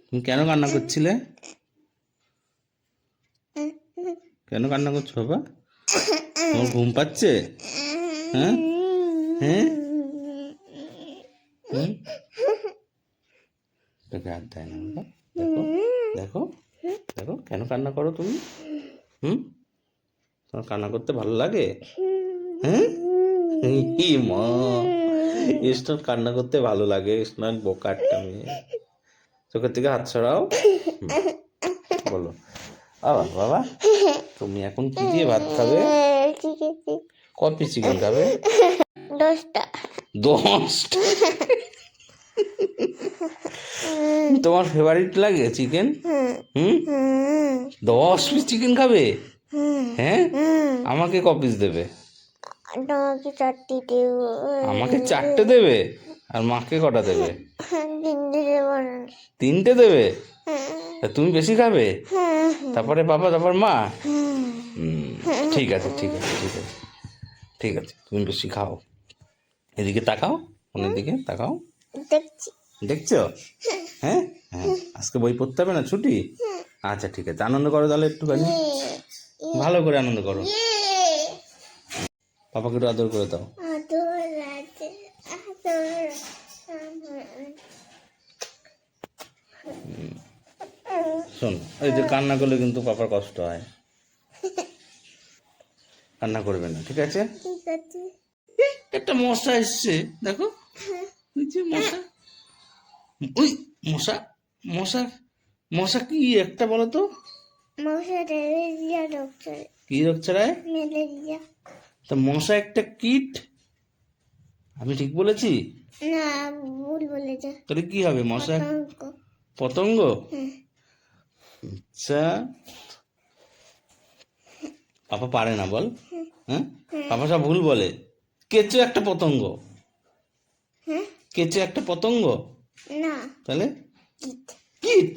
তুমি কেন কান্না করছিলে? কেন কান্না করছো বাবা? তোমার ঘুম পাচ্ছে? হ্যাঁ হ্যাঁ তোকে হাত দেয় না বাবা। দেখো দেখো দেখো কেন কান্না করো তুমি? তোমার কান্না করতে ভালো লাগে? হ্যাঁ মা, স্নান কান্না করতে ভালো লাগে? স্নান বোকারটা মেয়ে। চোখের থেকে হাত সরাও। বলো বাবা বাবা তুমি এখন কি দিয়ে ভাত খাবে? ক পিস চিকেন খাবে? 10টা। 10টা? তোমার ফেভারিট লাগে চিকেন? 10 পিস চিকেন খাবে? হ্যাঁ আমাকে ক পিস দেবে? তোমাকে 4টি দেব। আমাকে 4টে দেবে? আর মাকে কটা দেবে? 3টে দেব। 3টে দেবে? তুমি বেশি খাবে? তারপরে বাবা, তারপর মা? ঠিক আছে ঠিক আছে ঠিক আছে ঠিক আছে, তুমি বেশি খাও। এদিকে তাকাও, ফোনের দিকে তাকাও। দেখছি। দেখছো? হ্যাঁ হ্যাঁ আজকে বই পড়তে হবে না, ছুটি? আচ্ছা ঠিক আছে, আনন্দ করো তাহলে একটুখানি, ভালো করে আনন্দ করো। পাপাকে একটু আদর করে দাও। শোন, এই যে কান্না করলে কিন্তু পাপার কষ্ট হয়, কান্না করবে না, ঠিক আছে? ঠিক আছে। একটা মশা এসছে, দেখো ওই যে মশা, ওই মশা মশা মশা কি একটা বলো তো? মশা ম্যালেরিয়া ডক্টর। কি রোগ ছড়ায়? ম্যালেরিয়া। তা মশা একটা কীট, আমি ঠিক বলেছি? না, ভুল বলেছে। তাহলে কি হবে? মশা পতঙ্গ। পতঙ্গ? আচ্ছা, পাপা পারে না বল? হ্যাঁ পাপা সব ভুল বলে। কেঁচো একটা পতঙ্গ? কেঁচো একটা পতঙ্গ? না, তাহলে কীট। কীট?